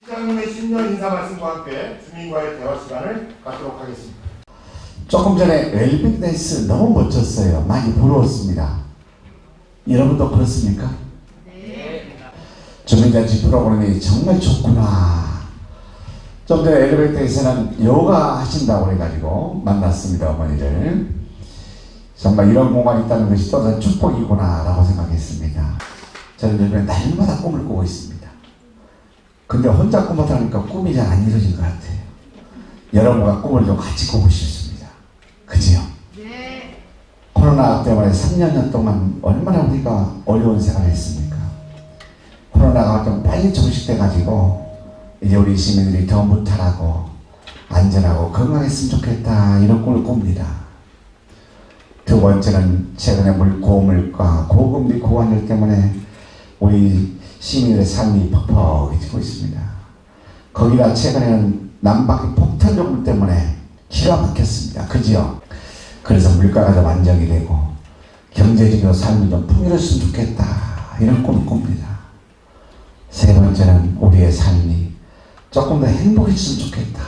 시장님의 신년 인사 말씀과 함께 주민과의 대화 시간을 갖도록 하겠습니다. 조금 전에 웰빙 댄스 너무 멋졌어요. 많이 부러웠습니다. 여러분도 그렇습니까? 네. 주민잔치 프로그램이 정말 좋구나. 좀 전에 엘리베이터에서는 요가 하신다고 해가지고 만났습니다. 어머니를. 정말 이런 공간이 있다는 것이 또 다른 축복이구나 라고 생각했습니다. 저는 요즘에 날마다 꿈을 꾸고 있습니다. 근데 혼자 꿈을 하니까 꿈이 잘 안 이루어진 것 같아요. 여러분과 꿈을 좀 같이 꾸고 싶습니다. 그지요? 네. 코로나 때문에 3년 동안 얼마나 우리가 어려운 생활을 했습니까? 코로나가 좀 빨리 종식돼가지고 이제 우리 시민들이 더 무탈하고 안전하고 건강했으면 좋겠다 이런 꿈을 꿉니다. 두 번째는 최근에 고물가, 고금리 고환율 때문에 우리 시민들의 삶이 퍽퍽해지고 있습니다. 거기다 최근에는 난방비 폭탄 요금 때문에 기가 막혔습니다. 그지요? 그래서 물가가 좀 안정이 되고 경제적으로 삶이 좀 풍요로웠으면 좋겠다 이런 꿈을 꿉니다. 세 번째는 우리의 삶이 조금 더 행복했으면 좋겠다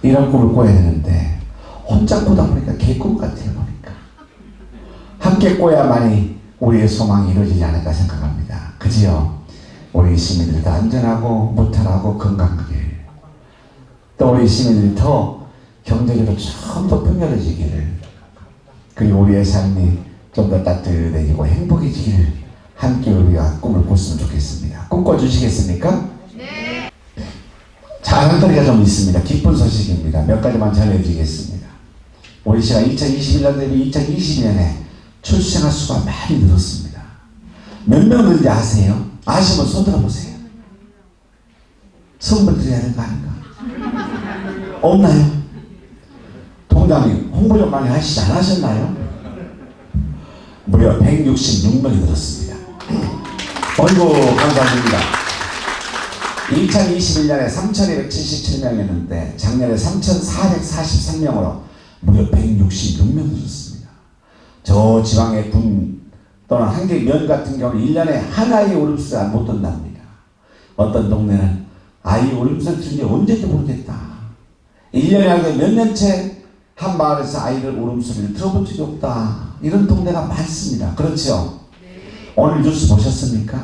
이런 꿈을 꿔야 되는데 혼자 꾸다 보니까 개꿈 같아요. 보니까 함께 꿔야만이 우리의 소망이 이루어지지 않을까 생각합니다. 그지요? 우리 시민들이 더 안전하고 무탈하고 건강하게 또 우리 시민들이 더 경제적으로 좀 더 풍요로워지기를 그리고 우리의 삶이 좀 더 따뜻해지고 행복해지기를 함께 우리가 꿈을 꿨으면 좋겠습니다. 꿈꿔주시겠습니까? 네. 자랑거리가 좀 있습니다. 기쁜 소식입니다. 몇 가지만 전해드리겠습니다. 우리 시가 2021년 대비 2020년에 출생아 수가 많이 늘었습니다. 몇 명 늘지 아세요? 아시면 손 들어보세요. 선물 드려야 되는 거 아닌가? 없나요? 통장님 홍보 좀 많이 하시지 않으셨나요? 무려 166명이 늘었습니다. 어이구 감사드립니다. 2021년에 3,277명이었는데 작년에 3,443명으로 무려 166명 늘었습니다. 저 지방의 군 또는 한개 면 같은 경우는 1년에 한 아이 울음소리가 못 듣답니다. 어떤 동네는 아이 울음소리 들은 게 언제인지 모르겠다. 1년에 하게 몇 년째 한 마을에서 아이들 울음소리를 들어본 적이 없다. 이런 동네가 많습니다. 그렇죠? 네. 오늘 뉴스 보셨습니까?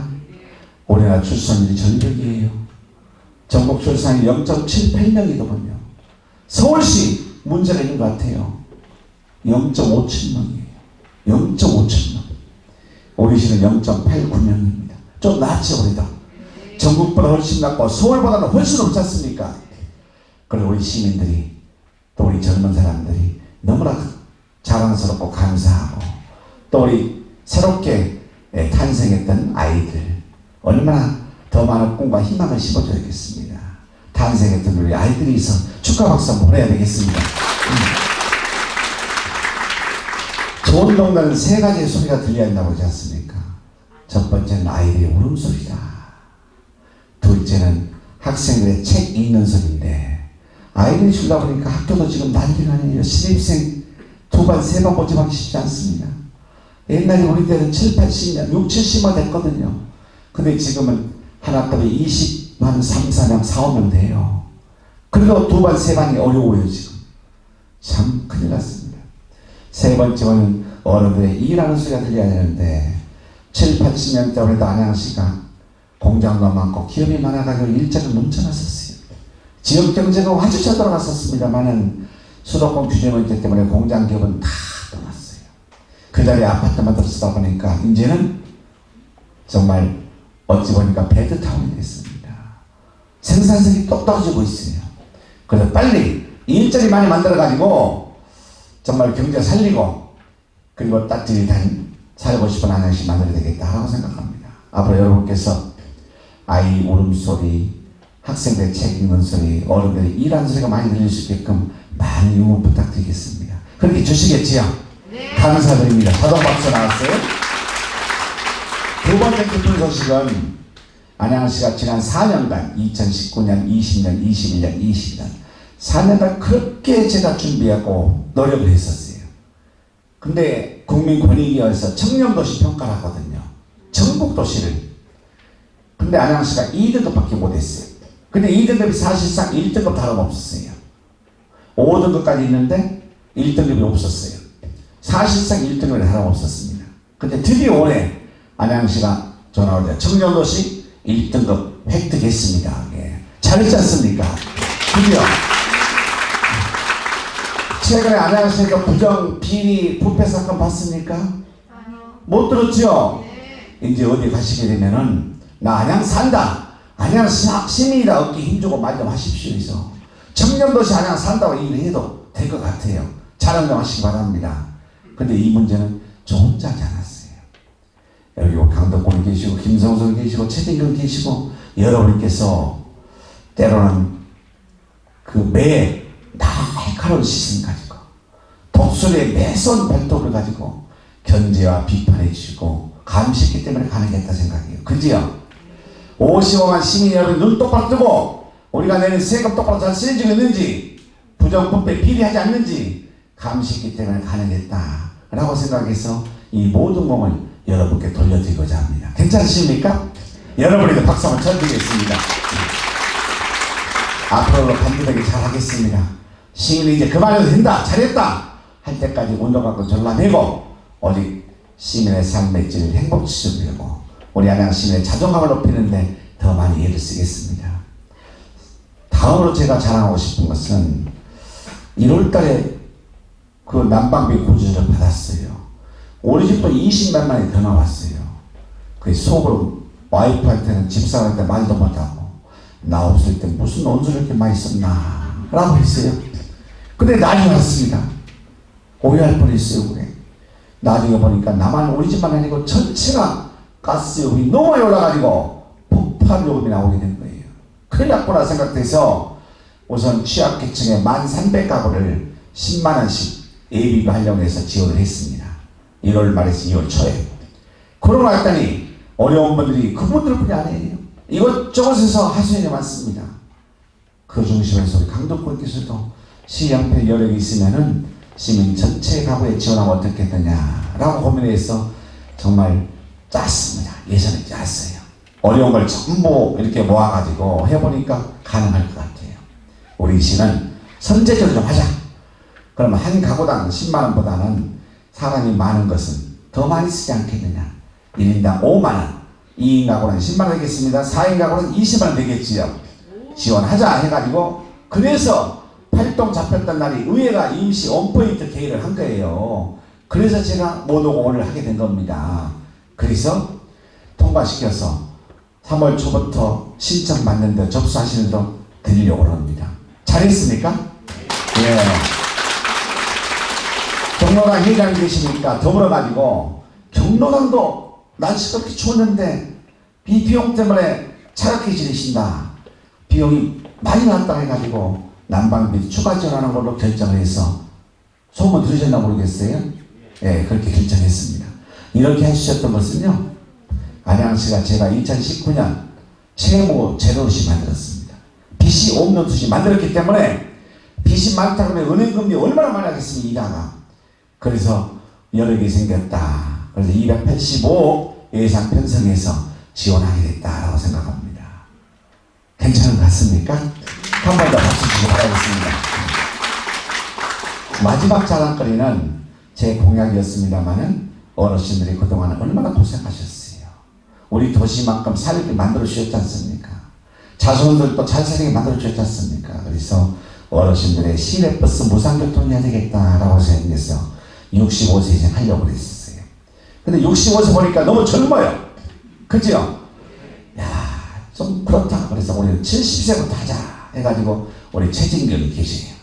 우리나라 출산율이 전력이에요. 전국 출산율이 0.78명이더군요. 서울시 문제가 있는 것 같아요. 0.57명이에요. 0.57명. 우리 시는 0.89명입니다. 좀 낫죠, 우리도. 전국보다 훨씬 낫고 서울보다는 훨씬 높지 않습니까? 그리고 우리 시민들이 또 우리 젊은 사람들이 너무나 자랑스럽고 감사하고 또 우리 새롭게 탄생했던 아이들 얼마나 더 많은 꿈과 희망을 심어줘야겠습니다. 탄생했던 우리 아이들이 있어 축하 박수 한번 보내야 되겠습니다. 좋은 동네는 세 가지의 소리가 들려야 한다고 하지 않습니까? 첫 번째는 아이들의 울음소리다. 둘째는 학생들의 책 읽는 소리인데 아이들이 줄다 보니까 학교도 지금 난리가 아니에요. 신입생 2반, 3반 모집하기 쉽지 않습니다. 옛날에 우리 때는 7, 80년, 6, 70만 됐거든요. 근데 지금은 한 학급에 20만, 3, 4명, 4, 5명 돼요. 그래도 2반, 3반이 어려워요, 지금. 참 큰일 났습니다. 세 번째는 어른들의 일하는 소리가 들려야 되는데 7, 80년 때문에도 안양시가 공장도 많고 기업이 많아가지고 일자리가 넘쳐났었어요. 지역 경제가 아주 잘 돌아갔었습니다만은 수도권 규제 문제 때문에 공장 기업은 다 떠났어요. 그 자리에 아파트만 더 쓰다 보니까 이제는 정말 어찌 보니까 베드타운이 됐습니다. 생산성이 똑 떨어지고 있어요. 그래서 빨리 일자리 많이 만들어가지고 정말 경제 살리고 그리고 따뜻한 살고 싶은 안양시 만들어야 되겠다라고 생각합니다. 앞으로 여러분께서 아이 울음소리, 학생들 책 읽는 소리, 어른들이 일하는 소리가 많이 들릴 수 있게끔 많이 응원 부탁드리겠습니다. 그렇게 주시겠지요? 네. 감사드립니다. 자동 박수 나왔어요. 두 번째 기쁜 소식은 안양시가 지난 4년간 2019년, 20년, 21년, 22년 4년간 그렇게 제가 준비하고 노력을 했었어요. 근데 국민권익위원회에서 청년도시 평가를 하거든요. 전국도시를. 근데 안양시가 2등도 밖에 못했어요. 근데 2등급이 사실상 1등급 다름없었어요. 5등급까지 있는데 1등급이 없었어요. 사실상 1등급이 다름없었습니다. 근데 드디어 올해 안양시가 전화 올 때 청년도시 1등급 획득했습니다. 예. 잘했지 않습니까? 드디어. 최근에 안양시에서 부정, 비리, 부패 사건 봤습니까? 못 들었죠? 이제 어디 가시게 되면은 나 안양 산다. 안양 시민이다. 어깨 힘주고 말씀하십시오. 그래서 청년도시 안양 산다고 얘기를 해도 될 것 같아요. 자랑하시기 바랍니다. 근데 이 문제는 저 혼자 하지 않았어요. 여기 강덕권 계시고 김성선 계시고 최진경 계시고 여러분께서 때로는 그 매에 날카로운 시선 가지고 독수리의 매서운 발톱을 가지고 견제와 비판해 주시고 감시했기 때문에 가능했다 생각해요. 그지요? 55만 시민 여러분 눈 똑바로 뜨고 우리가 내는 세금 똑바로 잘 쓰여지고 있는지 부정부패 비리하지 않는지 감시했기 때문에 가능했다 라고 생각해서 이 모든 공을 여러분께 돌려드리고자 합니다. 괜찮으십니까? 여러분에게 박수 한번 쳐드리겠습니다. 앞으로도 반듯하게 잘하겠습니다. 시민이 이제 그만해도 된다, 잘했다 할 때까지 운동하고 전라내고 오직 시민의 삶의 질 행복지수되고 우리 안양 시민의 자존감을 높이는데 더 많이 애를 쓰겠습니다. 다음으로 제가 자랑하고 싶은 것은 1월달에 그 난방비 고지를 받았어요. 우리 집도 20만 원이 더 나왔어요. 그 속으로 와이프한테는 집사람한테 말도 못하고 나 없을 때 무슨 온수를 이렇게 많이 썼나 라고 했어요. 근데 나중에 왔습니다. 오해할 뻔했어요. 그래. 나중에 보니까 나만 우리 집만 아니고 전체가 가스요금이 너무 많이 올라가지고 폭발 요금이 나오게 된 거예요. 큰일 났구나 생각돼서 우선 취약계층의 1,300가구를 10만 원씩 예비비 하려고 해서 지원을 했습니다. 1월 말에서 2월 초에. 그러고 났더니 어려운 분들이 그분들뿐이 아니에요. 이것저것에서 하소연이 많습니다. 그 중심에서 우리 강덕군께서도 시향표 여력이 있으면은 시민 전체 가구에 지원하면 어떻겠느냐라고 고민해서 정말 짰습니다. 예산을 짰어요. 어려운 걸 전부 이렇게 모아가지고 해보니까 가능할 것 같아요. 우리 시는 선제적으로 좀 하자. 그러면 한 가구당 10만 원보다는 사람이 많은 것은 더 많이 쓰지 않겠느냐. 1인당 5만 원. 2인 가구는 10만 원 되겠습니다. 4인 가구는 20만 원 되겠지요. 지원하자 해가지고 그래서 활동 잡혔던 날이 의회가 임시 원포인트 개의를 한 거예요. 그래서 제가 못 오고 오늘 하게 된 겁니다. 그래서 통과시켜서 3월 초부터 신청 받는데 접수하시는 데 드리려고 합니다. 잘했습니까? 예. 경로당 회장이 되시니까 더불어가지고 경로당도 날씨가 그렇게 추웠는데 이 비용 때문에 차갑게 지내신다. 비용이 많이 났다 해가지고 난방비 추가 지원하는 걸로 결정을 해서 소문 들으셨나 모르겠어요? 예, 그렇게 결정했습니다. 이렇게 해주셨던 것은요, 안양시가 제가 2019년 채무 제로시 만들었습니다. 빚이 없는 수시 만들었기 때문에 빚이 많다 그러면 은행금리 얼마나 많이 하겠습니까? 이자가. 그래서 여러 개 생겼다. 그래서 285억 예산 편성해서 지원하게 됐다라고 생각합니다. 괜찮은 것 같습니까? 한 번 더 박수 주시기 바라겠습니다. 마지막 자랑거리는 제 공약이었습니다만은 어르신들이 그동안 얼마나 고생하셨어요. 우리 도시만큼 살게 만들어 주셨지 않습니까? 자손들도 잘 살게 만들어 주셨지 않습니까? 그래서 어르신들의 시내버스 무상교통 해야 되겠다라고 생각해서 65세 이상 하려고 그랬었어요. 근데 65세 보니까 너무 젊어요. 그죠? 야, 좀 그렇다. 그래서 우리는 70세부터 하자 해가지고 우리 최진경이 계세요.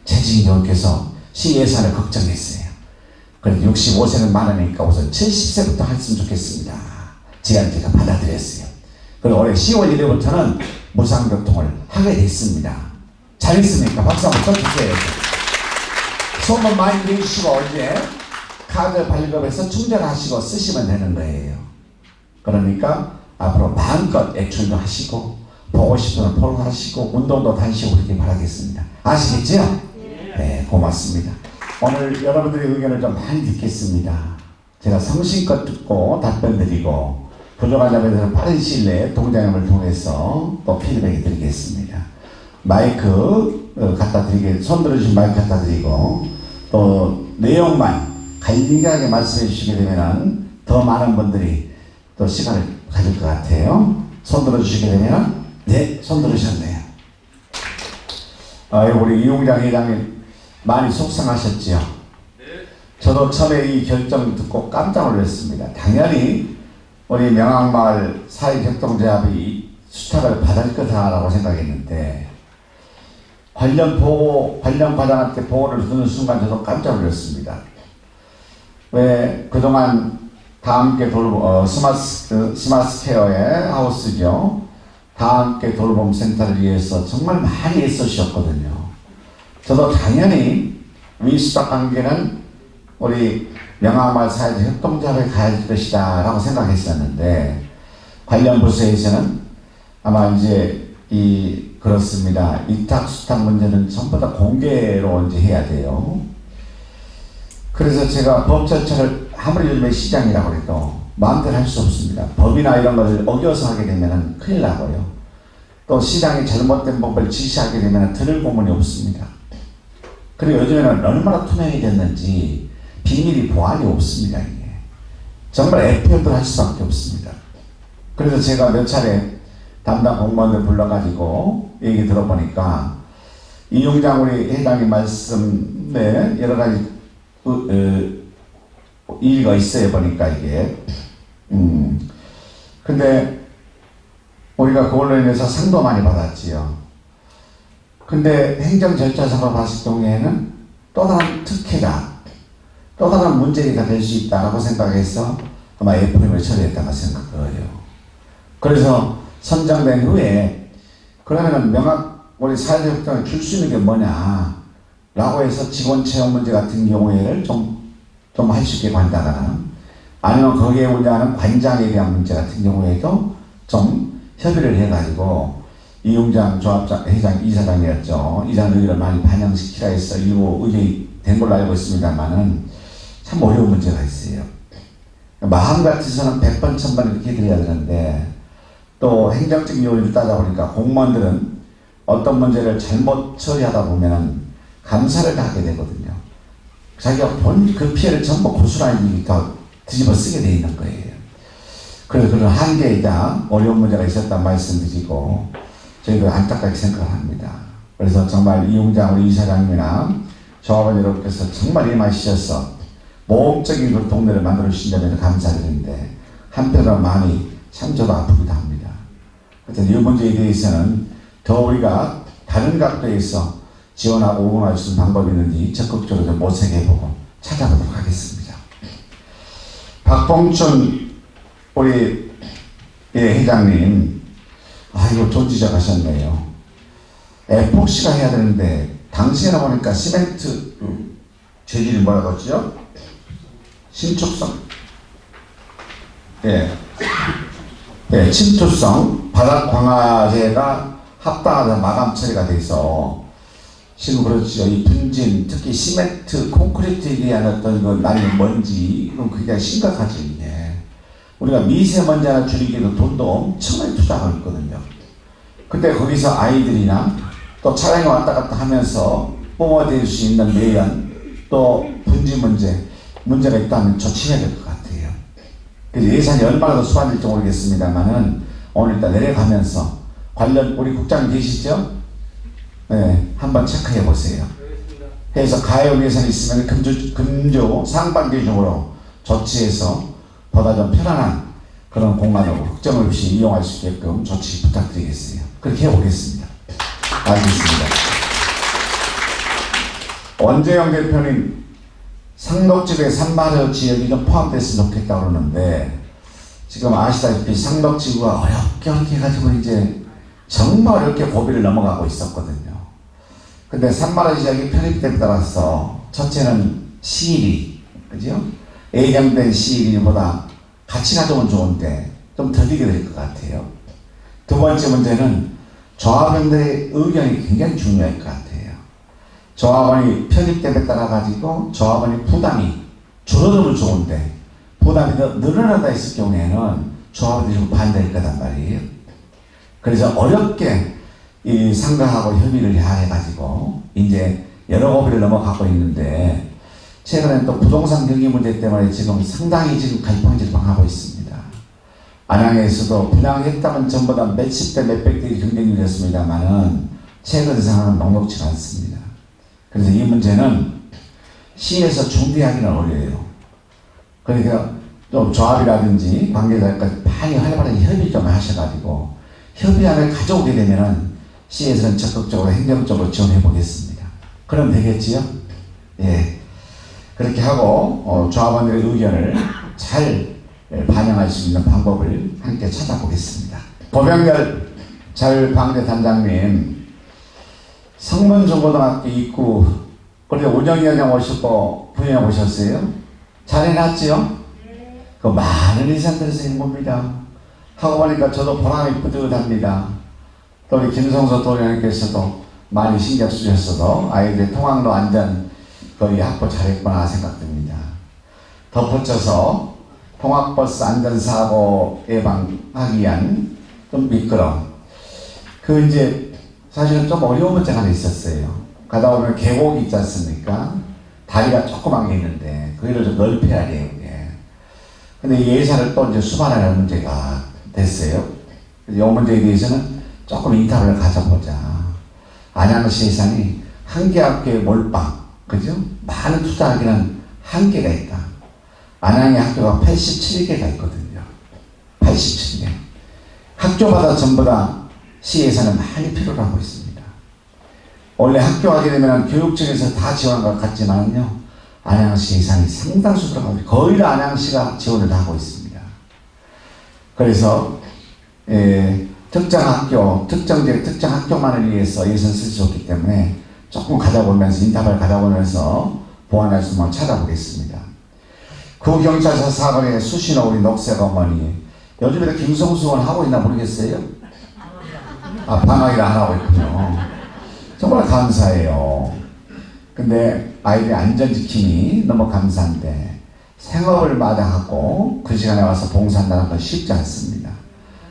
최진경께서 시 예산을 걱정했어요. 그래서 65세는 많으니까 우선 70세부터 했으면 좋겠습니다. 제가 받아들였어요. 그리고 올해 10월 1일부터는 무상교통을 하게 됐습니다. 잘했습니까? 박수 한번 쳐주세요. 소문 많이 내주시고 이제 카드 발급해서 충전하시고 쓰시면 되는 거예요. 그러니까 앞으로 마음껏 애출도 하시고 보고 싶으면 포럼하시고 운동도 다니시고 그렇게 바라겠습니다. 아시겠죠? 네, 고맙습니다. 오늘 여러분들의 의견을 좀 많이 듣겠습니다. 제가 성심껏 듣고 답변 드리고 부족한 점에 대해서 빠른 시일 내에 동장님을 통해서 또 피드백을 드리겠습니다. 마이크 갖다 드리게, 손 들어주신 마이크 갖다 드리고, 또 내용만 간략하게 말씀해 주시게 되면은 더 많은 분들이 또 시간을 가질 것 같아요. 손 들어주시게 되면은, 네, 손 들으셨네요. 우리 이용장 회장님 많이 속상하셨지요? 네. 저도 처음에 이 결정 듣고 깜짝 놀랐습니다. 당연히 우리 명항마을 사회협동조합이 수탁을 받을 거다라고 생각했는데, 관련 과장한테 보고를 듣는 순간 저도 깜짝 놀랐습니다. 왜 그동안 다 함께 스마트케어의 하우스죠. 다 함께 돌봄 센터를 위해서 정말 많이 애써주셨거든요. 저도 당연히 이 수탁 관계는 우리 명항마을 사회협동조합에 가야 할 것이다 라고 생각했었는데, 관련 부서에서는 아마 이제 그렇습니다. 위탁 수탁 문제는 전부 다 공개로 이제 해야 돼요. 그래서 제가 법 절차를 아무리 요즘에 시장이라고 해도 마음대로 할 수 없습니다. 법이나 이런 것을 어겨서 하게 되면 큰일 나고요. 또 시장이 잘못된 법을 지시하게 되면 들을 구문이 없습니다. 그리고 요즘에는 얼마나 투명이 됐는지 비밀이 보안이 없습니다. 이게 정말 FM도 할 수밖에 없습니다. 그래서 제가 몇 차례 담당 공무원들 불러가지고 얘기 들어보니까 이용장 우리 회장님 말씀에 여러 가지 일리가 있어요. 보니까 이게 근데 우리가 그걸로 인해서 상도 많이 받았지요. 근데 행정 절차상으로 봤을 경우에는 또 다른 특혜가, 또 다른 문제가 될 수 있다라고 생각해서 아마 FM을 처리했다고 생각해요. 그래서 선정된 후에 그러면은 우리 사회협동을 줄 수 있는 게 뭐냐 라고 해서 직원 채용 문제 같은 경우에는 좀 할 수 있게 관다거나, 아니면 거기에 운영하는 관장에 대한 문제 같은 경우에도 좀 협의를 해가지고 이용장 조합장 회장 이사장이었죠. 이장 의견을 많이 반영시키라 해서 일부 의견이 된 걸로 알고 있습니다만은 참 어려운 문제가 있어요. 마음 같아서는 100번 1000번 이렇게 드려야 되는데, 또 행정적 요인을 따져보니까 공무원들은 어떤 문제를 잘못 처리하다 보면 감사를 하게 되거든요. 자기가 본 그 피해를 전부 고스란히 뒤집어 쓰게 돼 있는 거예요. 그래서 그런 한계이자 어려운 문제가 있었다는 말씀드리고 저희도 안타깝게 생각합니다. 그래서 정말 이용장 우리 이사장님이나 조합원 여러분께서 정말 임하셔서 모험적인 그 동네를 만들어 주신다면 감사드리는데, 한편으로 마음이 참 저도 아프기도 합니다. 하여튼 이 문제에 대해서는 더 우리가 다른 각도에서 지원하고 응원할 수 있는 방법이 있는지 적극적으로 좀 모색해보고 찾아보도록 하겠습니다. 박봉춘 우리 회장님, 이거 존지적 하셨네요. 에폭시가 해야 되는데 당시에나 보니까 시멘트 재질이 뭐라고 했죠? 신축성, 침투성 바닥 광화제가 합당하다 마감 처리가 돼서 지금 그렇죠. 이 분진, 특히 시멘트, 콘크리트에 대한 어떤 그 날린 먼지, 이건 굉장히 심각하죠. 이게 우리가 미세먼지 하나 줄이기도 돈도 엄청나게 투자하고 있거든요. 근데 거기서 아이들이나 또 차량이 왔다 갔다 하면서 뿜어질 수 있는 매연, 또 분진 문제가 있다면 조치해야 될 것 같아요. 그래서 예산이 얼마나 더 수반될지 모르겠습니다만은 오늘 일단 내려가면서 관련 우리 국장님 계시죠? 네, 한번 체크해 보세요. 그래서 가용 예산이 있으면 금주 상반기 중으로 조치해서 보다 좀 편안한 그런 공간으로 걱정 없이 이용할 수 있게끔 조치 부탁드리겠어요. 그렇게 해보겠습니다. 알겠습니다. 원재영 대표님, 상덕지구에 산마을 지역이 좀 포함됐으면 좋겠다 그러는데, 지금 아시다시피 상덕지구가 어렵게 해가지고 이제 정말 어렵게 고비를 넘어가고 있었거든요. 근데 산마을 지역이 편입됨에 따라서 첫째는 시일이, 그죠? 예정된 시일보다 같이 가져오면 좋은데 좀 더디게 될 것 같아요. 두 번째 문제는 조합원들의 의견이 굉장히 중요할 것 같아요. 조합원이 편입됨에 따라 가지고 조합원의 부담이 줄어들면 좋은데 부담이 더 늘어나다 있을 경우에는 조합원들이 좀 반대할 거단 말이에요. 그래서 어렵게 이 상가하고 협의를 해가지고 이제 여러 고비를 넘어가고 있는데 최근에 또 부동산 경기 문제 때문에 지금 상당히 지금 갈팡질팡하고 있습니다. 안양에서도 분양했다면 전부 다 몇십 대 몇백 대의 경쟁이 됐습니다만은 최근 상황은 녹록지 않습니다. 그래서 이 문제는 시에서 중대하기는 어려워요. 그러니까 좀 조합이라든지 관계자까지 많이 활발하게 협의 좀 하셔가지고 협의안을 가져오게 되면은 시에서는 적극적으로 행정적으로 지원해 보겠습니다. 그럼 되겠지요? 예. 그렇게 하고 조합원들의 의견을 잘 반영할 수 있는 방법을 함께 찾아보겠습니다. 고병렬 자율방대단장님, 성문중고등학교 입구 우리 운영위원장 오셨고 부위원장 오셨어요? 잘 해놨지요? 그 많은 인사들에서 한 겁니다. 하고 보니까 저도 보람이 뿌듯합니다. 또 우리 김성서 도의원님께서도 많이 신경 쓰셨어도 아이들의 통학로 안전 거의 확보 잘했구나 생각됩니다. 덧붙여서 통학버스 안전사고 예방하기 위한 좀 미끄럼. 그 이제 사실은 좀 어려운 문제가 하나 있었어요. 가다 보면 계곡이 있지 않습니까? 다리가 조그만 게 있는데 거기를 좀 넓혀야 돼요. 근데 이 예산을 또 이제 수반하는 문제가 됐어요. 이 문제에 대해서는 조금 인터뷰를 가져보자. 안양시 예산이 한 개 학교에 몰빵, 그죠? 많은 투자하기는 한계가 있다. 안양의 학교가 87개가 있거든요. 87개. 학교마다 전부 다 시 예산을 많이 필요로 하고 있습니다. 원래 학교 하게 되면 교육청에서 다 지원한 것 같지만요. 안양시 예산이 상당수 들어가고 거의 다 안양시가 지원을 하고 있습니다. 그래서 특정 학교, 특정 학교만을 위해서 예산 쓸 수 없기 때문에 조금 가져보면서 인터벌 가져보면서 보완할 수 있는 찾아보겠습니다. 구경찰서 사거리의 수신호 우리 녹색 어머니 요즘에도 김성수원 하고 있나 모르겠어요. 방학이라 하라고 했군요. 정말 감사해요. 근데 아이들의 안전지킴이 너무 감사한데 생업을 마다하고 그 시간에 와서 봉사한다는 건 쉽지 않습니다.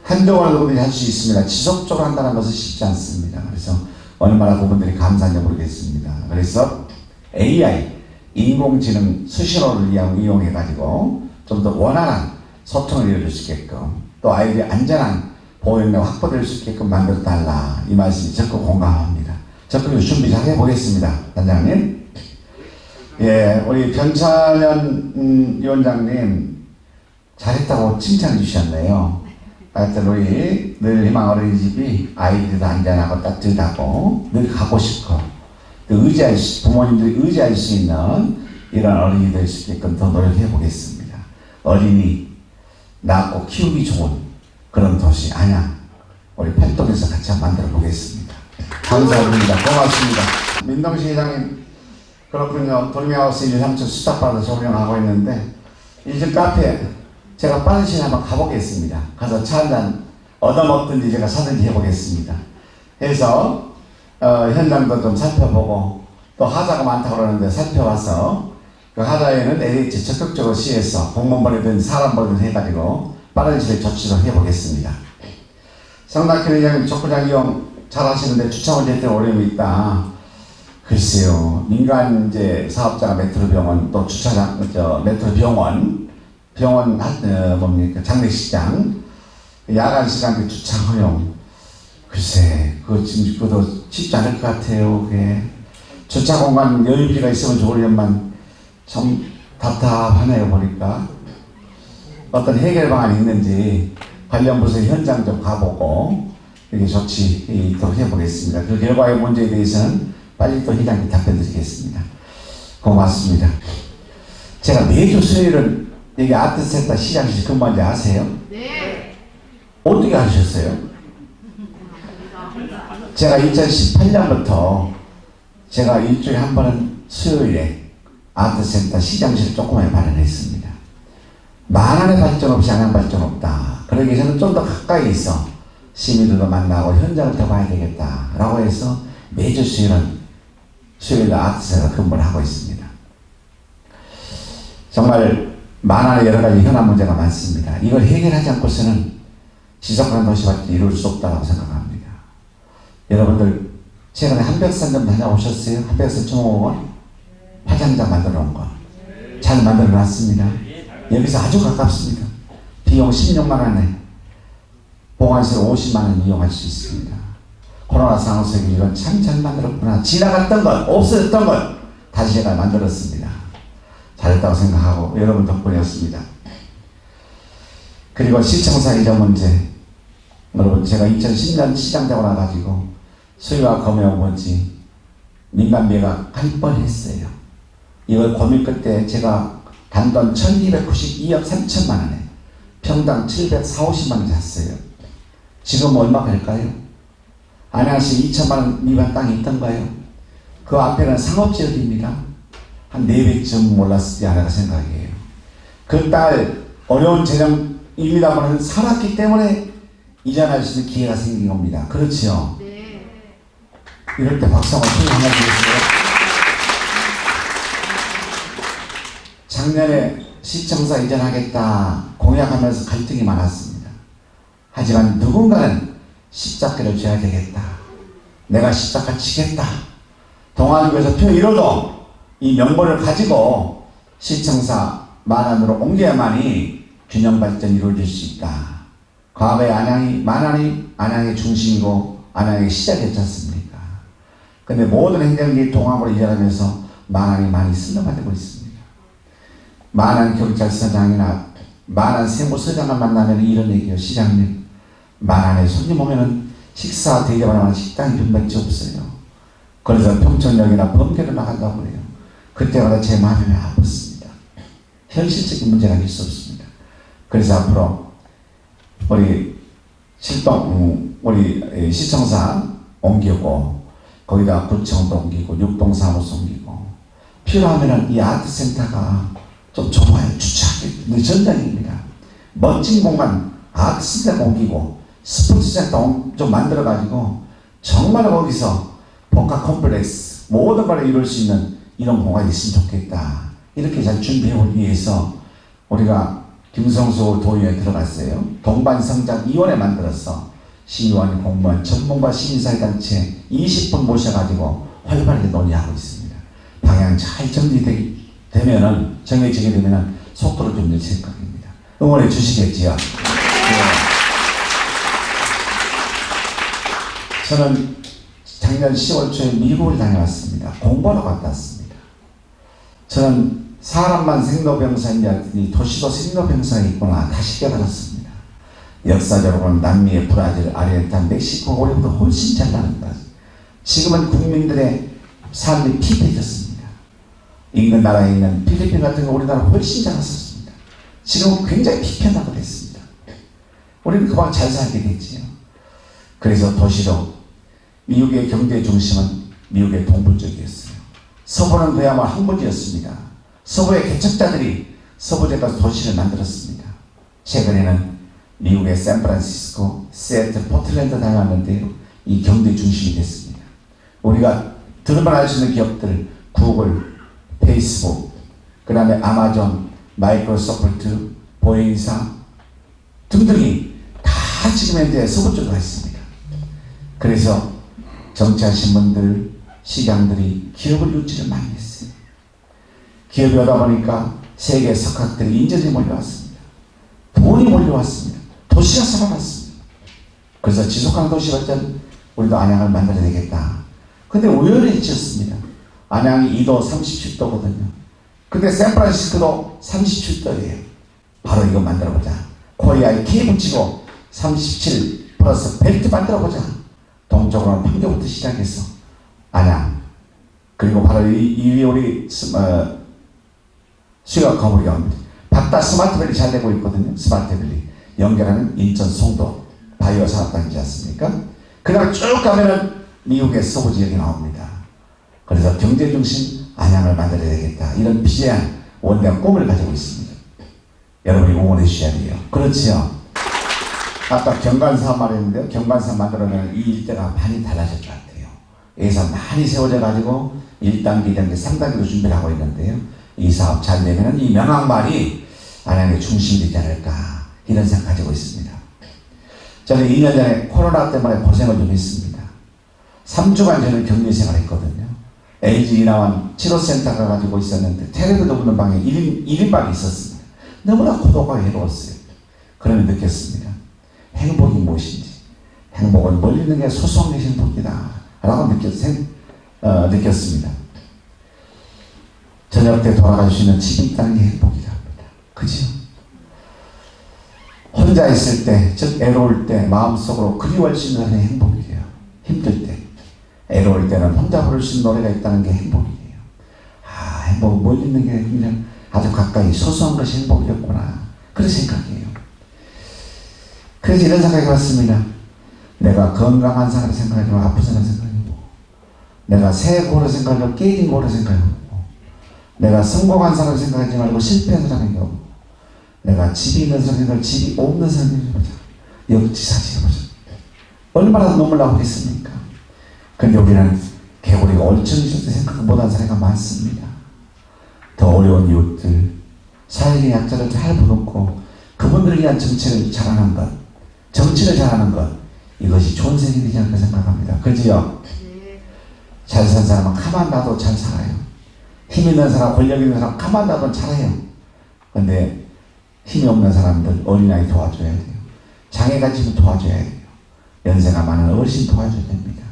한동안 그분들이 할 수 있습니다. 지속적으로 한다는 것은 쉽지 않습니다. 그래서 얼마나 그분들이 감사한지 모르겠습니다. 그래서 AI, 인공지능 수신호를 이용해가지고 좀 더 원활한 소통을 이루어질 수 있게끔 또 아이들이 안전한 보행력 확보될 수 있게끔 만들어달라. 이 말씀이 적극 공감합니다. 적극 준비 잘 해보겠습니다. 단장님. 예, 우리 변찬현 위원장님 잘했다고 칭찬해 주셨네요. 하여튼 우리 늘 희망 어린이집이 아이들도 안전하고 따뜻하고 늘 가고 싶고 의지할 부모님들이 의지할 수 있는 이런 어린이 될 수 있게끔 더 노력해 보겠습니다. 어린이 낳고 키우기 좋은 그런 도시 안양 우리 팔동에서 같이 한번 만들어 보겠습니다. 감사드립니다. 고맙습니다. 민동식 회장님 그렇군요. 돌미하우스 1, 3층 수탁받아서 운영하고 있는데 이집 카페 제가 빠른 시간에 한번 가보겠습니다. 가서 차 한잔 얻어먹든지 제가 사든지 해보겠습니다. 해서 현장도 좀 살펴보고 또 하자가 많다고 그러는데 살펴봐서 그 하자에는 LH 적극적으로 시에서 공무원이든 사람벌이든 해가지고 빠른 시일에 조치도 해보겠습니다. 성낙현 회장님 족구장 이용 잘 하시는데 주차 문제 때문에 어려움이 있다. 글쎄요. 민간 이제 사업자가 메트로병원 또 주차장 메트로병원 뭡니까 장례식장 야간 시간 그 주차 허용 글쎄 그거 지금 그것도 쉽지 않을 것 같아요. 그게 주차 공간 여유비가 있으면 좋으려만 참 답답하네요. 보니까 어떤 해결 방안이 있는지 관련 부서 현장 좀 가보고 이렇게 조치도록 해보겠습니다. 그 결과의 문제에 대해서는 빨리 또 회장님 답변 드리겠습니다. 고맙습니다. 제가 매주 수요일은 여기 아트센터 시장에서 근무한지 아세요? 네. 어떻게 하셨어요? 제가 2018년부터 제가 일주일에 한 번은 수요일에 아트센터 시장실 조그맣게 마련했습니다. 만원의 발전 없이 안양 발전 없다. 그러기 위해서는 좀 더 가까이 있어 시민들도 만나고 현장을 더 봐야 되겠다 라고 해서 매주 수요일에 아트센터 근무를 하고 있습니다. 정말 만안의 여러 가지 현안 문제가 많습니다. 이걸 해결하지 않고서는 지속가능 도시발전이 이룰 수 없다고 생각합니다. 여러분들 최근에 한백산 좀 다녀오셨어요? 한백산 중공원 화장장 만들어 놓은 거 잘 만들어 놨습니다. 여기서 아주 가깝습니다. 비용 16만 원에 보관시설 50만 원 이용할 수 있습니다. 코로나 상황 속에 이건 참 잘 만들었구나. 지나갔던 것, 없어졌던 것 다시 제가 만들었습니다. 잘했다고 생각하고 여러분 덕분이었습니다. 그리고 시청사 이전 문제, 여러분 제가 2010년 시장 되고 나가지고 수요가 검해온 건지 민간매각 할 뻔했어요. 이걸 고민 끝에 제가 단돈 1292억 3천만 원에 평당 740만 원 잤어요. 지금 얼마 갈까요? 안양시 2천만 원 미만 땅이 있던가요? 그 앞에는 상업지역입니다. 한 4배쯤 올랐지 않을까 생각해요. 그 딸 어려운 재정입니다만 살았기 때문에 이전할 수 있는 기회가 생긴 겁니다. 그렇지요? 네. 이럴 때 박수 한번 하나 주겠어요? 작년에 시청사 이전하겠다 공약하면서 갈등이 많았습니다. 하지만 누군가는 십자가를 져야 되겠다. 내가 십자가 치겠다. 동아일보에서 표 1호도 이 명분을 가지고 시청사 만안으로 옮겨야만이 균형 발전이 이루어질 수 있다. 과거에 만안이 안양의 중심이고 안양의 시작이었지 않습니까? 근데 모든 행정기 동암으로 이전하면서 만안이 많이 슬럼화되고 있습니다. 만안 경찰서장이나 만안 세무서장을 만나면 이런 얘기예요. 시장님, 만안에 손님 오면은 식사 대접을 하는 식당이 몇몇이 없어요. 그래서 평촌역이나 범계로 나간다고 그래요. 그때마다 제 마음이 아팠습니다. 현실적인 문제가 있을 수 없습니다. 그래서 앞으로 우리 우리 시청사 옮기고 거기다 구청도 옮기고 육동 사무소 옮기고 필요하면은 이 아트센터가 좀 좁아요. 주차하기 전장입니다. 멋진 공간 아트센터 옮기고 스포츠센터 좀 만들어가지고 정말 거기서 복합 컴플렉스 모든 걸 이룰 수 있는 이런 공간이 있으면 좋겠다. 이렇게 잘 준비해보기 위해서 우리가 김성수 도의원에 들어갔어요. 동반성장위원회 만들어서 시의원, 공무원, 전문가, 시민사회단체 20분 모셔가지고 활발하게 논의하고 있습니다. 방향 잘 정리되면은 정해지게 되면은 속도를 좀 내실 겁니다. 응원해 주시겠지요? 네. 저는 작년 10월 초에 미국을 다녀왔습니다. 공부하러 갔다 왔습니다. 저는 사람만 생로병사인 줄 알았더니 도시도 생로병사가 있구나 다시 깨달았습니다. 역사적으로는 남미의 브라질, 아르헨티나, 멕시코, 우리보다 훨씬 잘 나간다. 지금은 국민들의 삶이 피폐해졌습니다. 인근 나라에 있는 필리핀 같은 거 우리나라 훨씬 잘났었습니다. 지금은 굉장히 피폐하게 됐습니다. 우리는 그만 잘 살게 됐지요. 그래서 도시도 미국의 경제 중심은 미국의 동부 쪽이었어요. 서부는 그야말로 항구지였습니다. 서부의 개척자들이 서부에 가서 도시를 만들었습니다. 최근에는 미국의 샌프란시스코, 시애틀, 포틀랜드 다녀왔는데요. 이 경제 중심이 됐습니다. 우리가 들어만 알 수 있는 기업들, 구글, 페이스북, 그 다음에 아마존, 마이크로소프트, 보잉사 등등이 다 지금 현재 서부 쪽으로 있습니다. 그래서 정치하신 분들, 시장들이 기업을 유치를 많이 했어요. 기업이 오다 보니까 세계 석학들이 인재들이 몰려왔습니다. 돈이 몰려왔습니다. 도시가 살아났습니다. 그래서 지속가능 도시발전 우리도 안양을 만들어야 되겠다. 근데 우연히 지었습니다. 안양이 2도 37도거든요. 근데 샌프란시스코도 37도예요. 바로 이거 만들어보자. 코리아에 K 붙이고 37 플러스 벨트 만들어보자. 동쪽으로는 판교부터 시작해서 안양, 그리고 바로 이 위에 우리 수요가 거물이가 옵니다. 박다 스마트밸리 잘 되고 있거든요. 스마트밸리 연결하는 인천 송도 바이오 산업단지지 않습니까? 그 다음에 쭉 가면은 미국의 서부 지역이 나옵니다. 그래서 경제 중심 안양을 만들어야 되겠다. 이런 비대한 원대한 꿈을 가지고 있습니다. 여러분이 응원해 주셔야 돼요. 그렇지요? 아까 경관사 말했는데요. 경관사 만들어내는 이 일대가 많이 달라질 것 같아요. 예산 많이 세워져 가지고 1단계, 2단계, 3단계로 준비를 하고 있는데요. 이 사업 잘 되면 이 명항만이 반향의 중심이 되지 않을까 이런 생각 가지고 있습니다. 저는 2년 전에 코로나 때문에 고생을 좀 했습니다. 3주간 저는 격리 생활했거든요. LG 인하원 치료센터가 가지고 있었는데 테레비도 없는 방에 1인방이 있었습니다. 너무나 고독하고 외로웠어요. 그러면 느꼈습니다. 행복이 무엇인지. 행복은 멀리 있는 게 소소한 게 행복이다 라고 느꼈습니다. 저녁 때 돌아갈 수 있는 집이 있다는 게 행복이다 합니다. 그죠? 혼자 있을 때, 즉 애로울 때 마음속으로 그리워할 수 있는 게 행복이에요. 힘들 때, 애로울 때는 혼자 부를 수 있는 노래가 있다는 게 행복이에요. 아, 행복은 멀리 있는 게 그냥 아주 가까이 소소한 것이 행복이었구나 그런 생각이에요. 그래서 이런 생각이 왔습니다. 내가 건강한 사람 생각하지 말고 아픈 사람 생각해보고, 내가 새 고를 생각하지 깨진 고를 생각해보고, 내가 성공한 사람 생각하지 말고 실패한 사람 생각해보고, 내가 집이 있는 사람 생각하고 집이 없는 사람 생각해보자. 역지사지해보자. 얼마나 눈물 나오겠습니까? 근데 우리는 개구리가 얼쩡있을 생각 못한 사례가 많습니다. 더 어려운 이웃들, 사회의 약자를 잘 보듬고 그분들을 위한 정책을 잘하는 것, 정치를 잘하는 것, 이것이 좋은 생이 되지 않을까 생각합니다. 그지요? 잘 산 사람은 가만 놔도 잘 살아요. 힘 있는 사람, 권력 있는 사람 가만 놔도 잘해요. 근데 힘이 없는 사람들 어린아이 도와줘야 돼요. 장애가 지금 도와줘야 돼요. 연세가 많은 어르신 도와줘야 됩니다.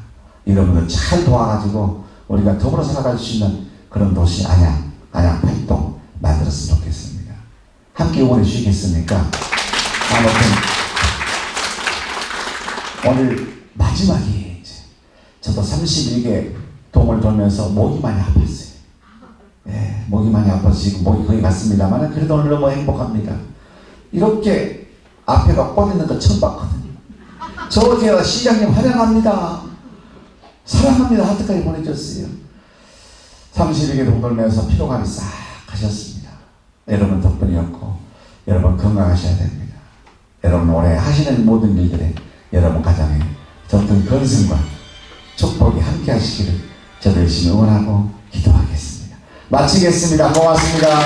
여러분들 잘 도와가지고 우리가 더불어 살아갈 수 있는 그런 도시 안양 팔동 만들었으면 좋겠습니다. 함께 응원해 주시겠습니까? 아무튼 오늘 마지막이에요. 이제 저도 31개 동을 돌면서 목이 많이 아팠어요. 네, 목이 많이 아파서 지금 목이 거의 갔습니다만 그래도 오늘 너무 행복합니다. 이렇게 앞에가 꽃 있는 거 처음 봤거든요. 저 제가 시장님 환영합니다. 사랑합니다. 하트까지 보내줬어요. 31개 동 돌면서 피로감이 싹 가셨습니다. 여러분 덕분이었고 여러분 건강하셔야 됩니다. 여러분 올해 하시는 모든 일들에 여러분 가정에 짙은 건승과 축복이 함께 하시기를 저도 열심히 응원하고 기도하겠습니다. 마치겠습니다. 고맙습니다.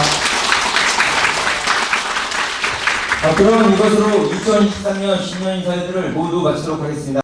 그럼 이것으로 2023년 신년 인사회들을 모두 마치도록 하겠습니다.